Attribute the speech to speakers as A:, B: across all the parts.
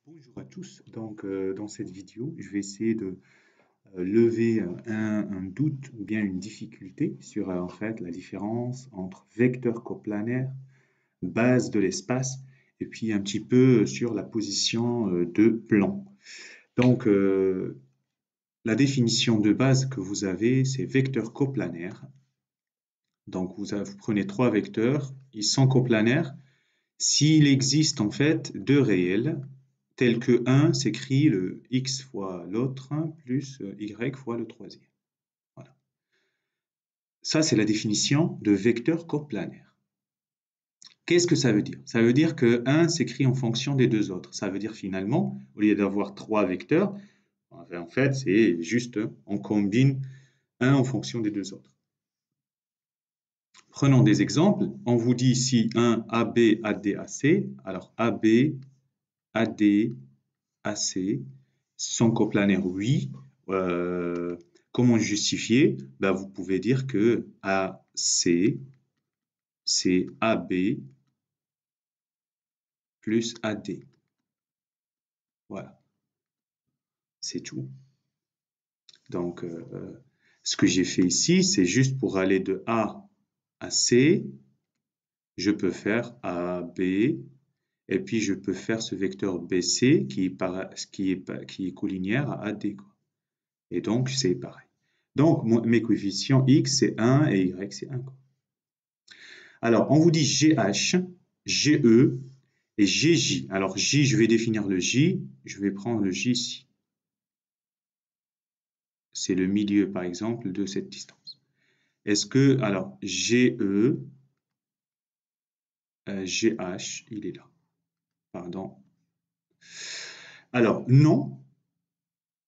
A: Bonjour à tous. Dans cette vidéo, je vais essayer de lever un doute ou bien une difficulté sur en fait la différence entre vecteur coplanaire, base de l'espace et puis un petit peu sur la position de plan. Donc, la définition de base que vous avez, c'est vecteur coplanaire. Donc, vous prenez trois vecteurs, ils sont coplanaires s'il existe en fait deux réels tel que 1 s'écrit le x fois l'autre plus y fois le troisième. Voilà. Ça, c'est la définition de vecteur coplanaire. Qu'est-ce que ça veut dire? Ça veut dire que 1 s'écrit en fonction des deux autres. Ça veut dire finalement, au lieu d'avoir trois vecteurs, en fait, c'est juste, on combine 1 en fonction des deux autres. Prenons des exemples. On vous dit ici 1 AB, AD, AC. Alors AB, AD, AC sont coplanaires, oui. Comment justifier? Ben, vous pouvez dire que AC, c'est AB plus AD. Voilà, c'est tout. Donc, ce que j'ai fait ici, c'est juste pour aller de A à C, je peux faire AB, et puis je peux faire ce vecteur BC qui est collinéaire à AD, quoi. Et donc, c'est pareil. Donc, mes coefficients x, c'est 1 et y, c'est 1. Alors, on vous dit GH, GE et GJ. Alors, J, je vais définir le J. Je vais prendre le J ici. C'est le milieu, par exemple, de cette distance. Est-ce que, alors, GE, GH, il est là. Pardon. Alors, non.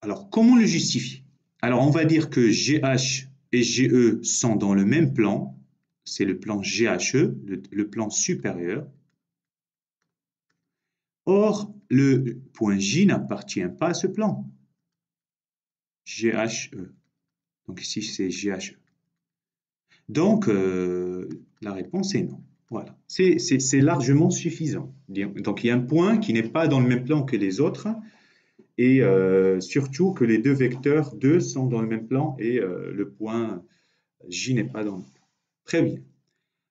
A: Alors, comment le justifier? Alors, on va dire que GH et GE sont dans le même plan. C'est le plan GHE, le plan supérieur. Or, le point J n'appartient pas à ce plan. GHE. Donc ici, c'est GHE. Donc, la réponse est non. Voilà. C'est largement suffisant. Donc, il y a un point qui n'est pas dans le même plan que les autres. Et surtout que les deux vecteurs 2 sont dans le même plan et le point J n'est pas dans le même plan. Très bien.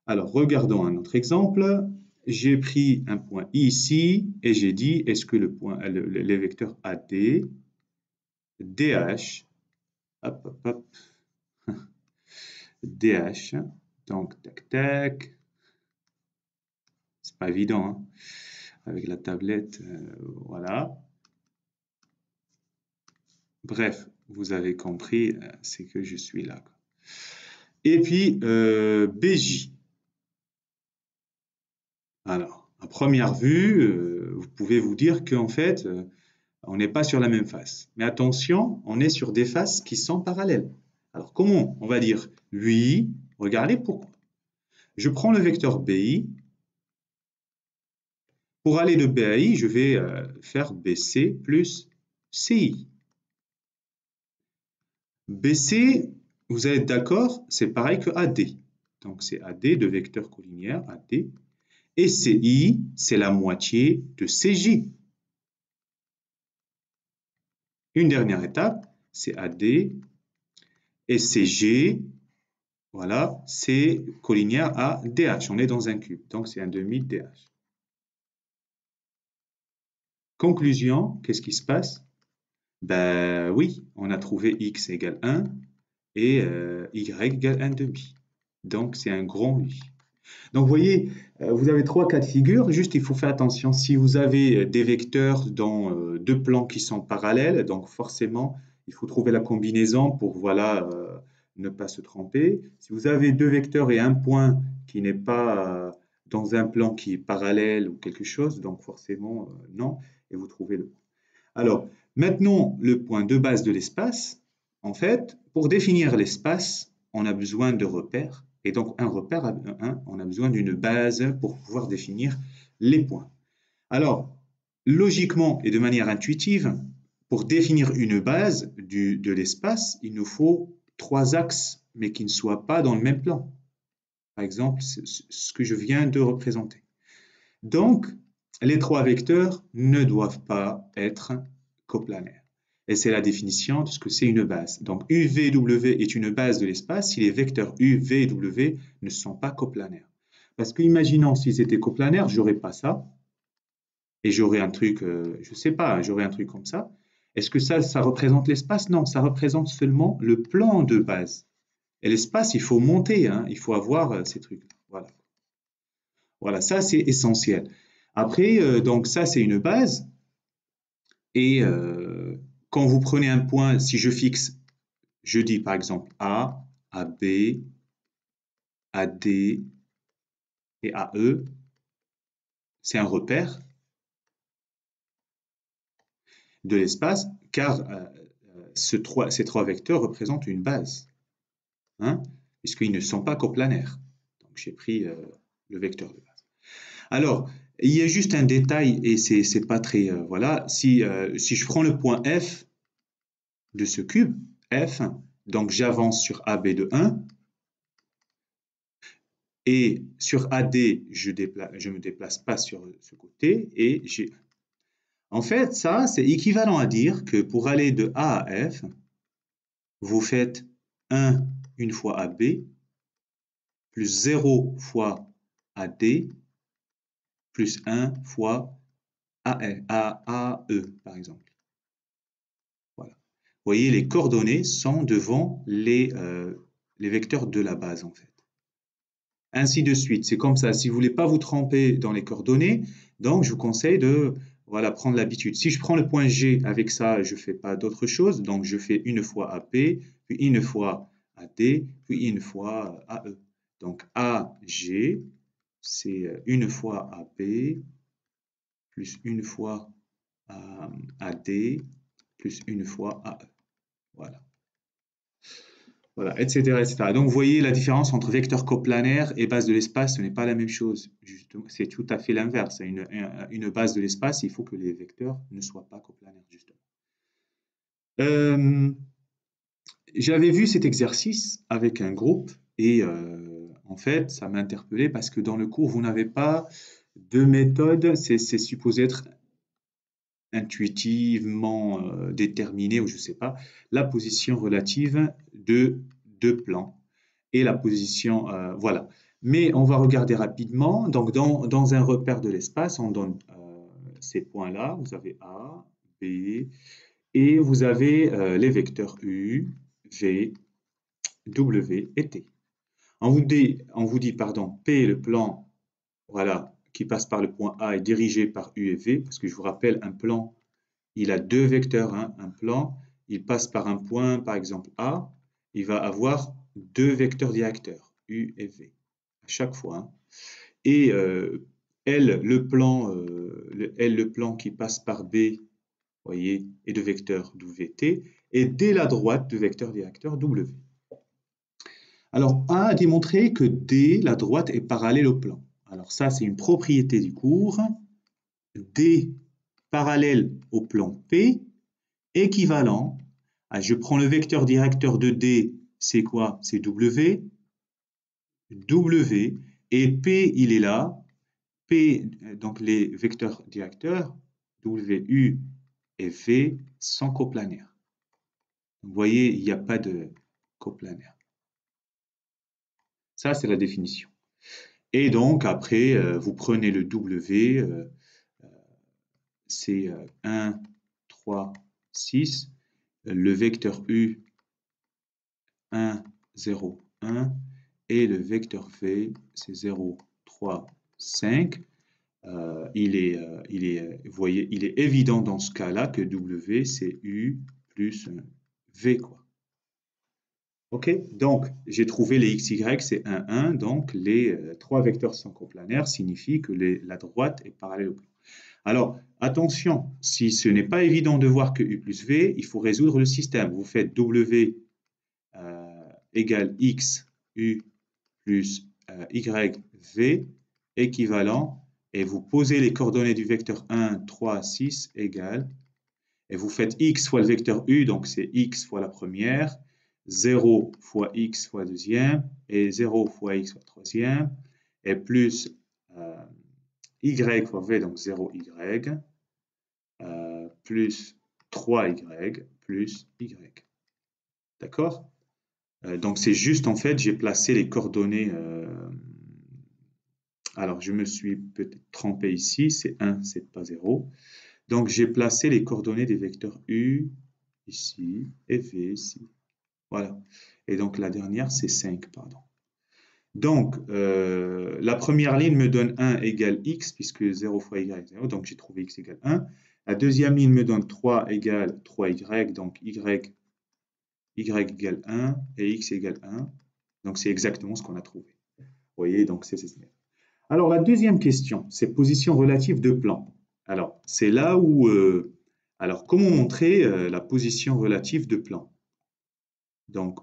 A: Alors, regardons un autre exemple. J'ai pris un point I ici et j'ai dit, est-ce que les vecteurs AD, DH, hop, hop, hop, DH, donc tac, tac, c'est pas évident, hein, avec la tablette, voilà. Bref, vous avez compris, c'est que je suis là, quoi. Et puis, BJ. Alors, à première vue, vous pouvez vous dire qu'en fait, on n'est pas sur la même face. Mais attention, on est sur des faces qui sont parallèles. Alors, comment? On va dire oui. Regardez pourquoi. Je prends le vecteur BI. Pour aller de B à I, je vais faire BC plus CI. BC, vous êtes d'accord, c'est pareil que AD. Donc, c'est AD de vecteur collinéaire, AD. Et CI, c'est la moitié de CJ. Une dernière étape, c'est AD. Et CG, voilà, c'est collinéaire à DH. On est dans un cube, donc c'est un demi de DH. Conclusion, qu'est-ce qui se passe? Ben oui, on a trouvé x égale 1 et y égale 1 demi. Donc c'est un grand oui. Donc vous voyez, vous avez trois cas de figure, juste il faut faire attention. Si vous avez des vecteurs dans deux plans qui sont parallèles, donc forcément il faut trouver la combinaison pour voilà, ne pas se tromper. Si vous avez deux vecteurs et un point qui n'est pas dans un plan qui est parallèle ou quelque chose, donc forcément non, et vous trouvez le point. Alors maintenant le point de base de l'espace, en fait, pour définir l'espace, on a besoin de repères. Et donc, un repère, on a besoin d'une base pour pouvoir définir les points. Alors, logiquement et de manière intuitive, pour définir une base de l'espace, il nous faut trois axes, mais qui ne soient pas dans le même plan. Par exemple, ce que je viens de représenter. Donc, les trois vecteurs ne doivent pas être coplanaires. Et c'est la définition de ce que c'est une base. Donc UVW est une base de l'espace si les vecteurs U, V et W ne sont pas coplanaires. Parce que imaginons s'ils étaient coplanaires, j'aurais pas ça, et j'aurais un truc, je sais pas, j'aurais un truc comme ça. Est-ce que ça représente l'espace? Non, ça représente seulement le plan de base. Et l'espace, il faut monter, hein, il faut avoir ces trucs. Voilà. Voilà, ça c'est essentiel. Après, donc ça c'est une base. Et quand vous prenez un point, si je fixe, je dis par exemple A, AB, AD et AE, c'est un repère de l'espace car ces trois vecteurs représentent une base, hein, puisqu'ils ne sont pas coplanaires. Donc j'ai pris le vecteur de base. Alors, il y a juste un détail et c'est pas très voilà. Si je prends le point F de ce cube F, donc j'avance sur AB de 1 et sur AD je me déplace pas sur ce côté et j'ai en fait ça c'est équivalent à dire que pour aller de A à F vous faites 1 une fois AB plus 0 fois AD plus 1 fois AE par exemple. Voilà. Vous voyez, les coordonnées sont devant les vecteurs de la base, en fait. Ainsi de suite. C'est comme ça. Si vous ne voulez pas vous tromper dans les coordonnées, donc je vous conseille de voilà, prendre l'habitude. Si je prends le point G, avec ça, je ne fais pas d'autre chose. Donc, je fais une fois AP, puis une fois AD, puis une fois AE. Donc, AG, c'est une fois AP, plus une fois AD, plus une fois AE. Voilà. Voilà, etc., etc. Donc, vous voyez la différence entre vecteur coplanaire et base de l'espace, ce n'est pas la même chose. C'est tout à fait l'inverse. Une base de l'espace, il faut que les vecteurs ne soient pas coplanaires, justement. Euh, J'avais vu cet exercice avec un groupe et en fait, ça m'a interpellé parce que dans le cours, vous n'avez pas de méthode, c'est supposé être intuitivement déterminé ou je ne sais pas, la position relative de deux plans et la position, voilà. Mais on va regarder rapidement. Donc, dans un repère de l'espace, on donne ces points-là. Vous avez A, B, et vous avez les vecteurs U, V, W et T. On vous dit, pardon, P, le plan, voilà, qui passe par le point A est dirigé par U et V, parce que je vous rappelle, un plan, il a deux vecteurs, hein, un plan, il passe par un point, par exemple A, il va avoir deux vecteurs directeurs, U et V, à chaque fois. Hein. Et L, le plan qui passe par B, voyez, est de vecteur WT, et D, la droite, de vecteur directeur W. Alors, A a démontré que D, la droite, est parallèle au plan. Alors ça, c'est une propriété du cours. D parallèle au plan P, équivalent à, je prends le vecteur directeur de D, c'est quoi? C'est W. W, et P, il est là. P, donc les vecteurs directeurs, WU et V, sont coplanaires. Vous voyez, il n'y a pas de coplanaire. Ça, c'est la définition. Et donc, après, vous prenez le W, c'est 1, 3, 6. Le vecteur U, 1, 0, 1. Et le vecteur V, c'est 0, 3, 5. Vous voyez, il est évident dans ce cas-là que W, c'est U plus V, quoi. OK? Donc, j'ai trouvé les x, y, c'est 1, 1. Donc, les trois vecteurs sont coplanaires, signifie que la droite est parallèle au plan. Alors, attention, si ce n'est pas évident de voir que U plus V, il faut résoudre le système. Vous faites W égale X, U plus Y, V, équivalent, et vous posez les coordonnées du vecteur 1, 3, 6 égale, et vous faites X fois le vecteur U, donc c'est X fois la première, 0 fois X fois deuxième, et 0 fois X fois troisième, et plus y fois v, donc 0y, plus 3y plus y. D'accord? Donc c'est juste, en fait, j'ai placé les coordonnées. Alors, je me suis peut-être trompé ici, c'est 1, c'est pas 0. Donc, j'ai placé les coordonnées des vecteurs u ici et v ici. Voilà. Et donc, la dernière, c'est 5, pardon. Donc, la première ligne me donne 1 égale x, puisque 0 fois y est 0, donc j'ai trouvé x égale 1. La deuxième ligne me donne 3 égale 3y, donc y égale 1 et x égale 1. Donc, c'est exactement ce qu'on a trouvé. Vous voyez, donc c'est ça. Alors, la deuxième question, c'est position relative de plan. Alors, c'est là où... alors, comment montrer la position relative de plan? Donc,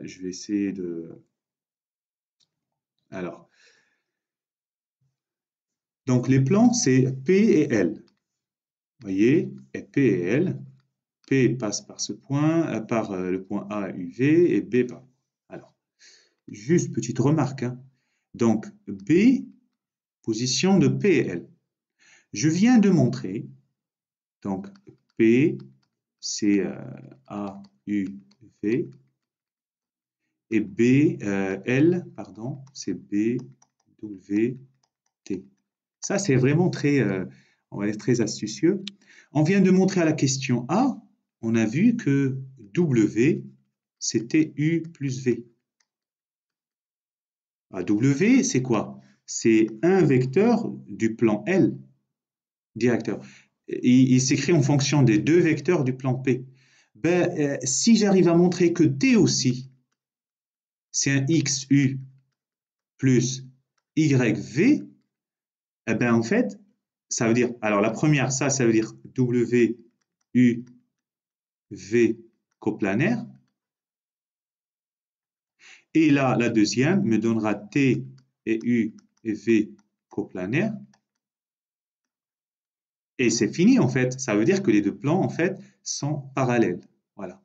A: je vais essayer de... Alors, donc les plans, c'est P et L. Vous voyez, et P et L. P passe par ce point, par le point A UV et B par... Alors, juste petite remarque. Hein. Donc, B, position de P et L. Je viens de montrer, donc P, c'est A, U, V, et B, L, pardon, c'est B, W, T. Ça, c'est vraiment très, on va dire très astucieux. On vient de montrer à la question A, on a vu que W, c'était U plus V. W, c'est quoi? C'est un vecteur du plan L, directeur. Il s'écrit en fonction des deux vecteurs du plan P. Ben, si j'arrive à montrer que T aussi, c'est un XU plus YV, eh ben en fait, ça veut dire, alors la première, ça veut dire WUV coplanaire. Et là, la deuxième me donnera T et U et V coplanaire. Et c'est fini en fait. Ça veut dire que les deux plans en fait sont parallèles. Voilà.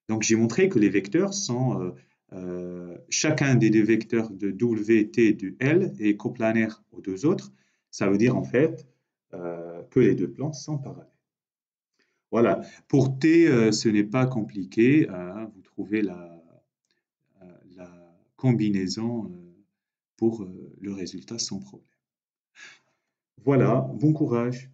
A: Donc j'ai montré que les vecteurs sont chacun des deux vecteurs de W, T et de L est coplanaire aux deux autres. Ça veut dire en fait que les deux plans sont parallèles. Voilà. Pour T, ce n'est pas compliqué. Vous trouvez la combinaison pour le résultat sans problème. Voilà. Bon courage.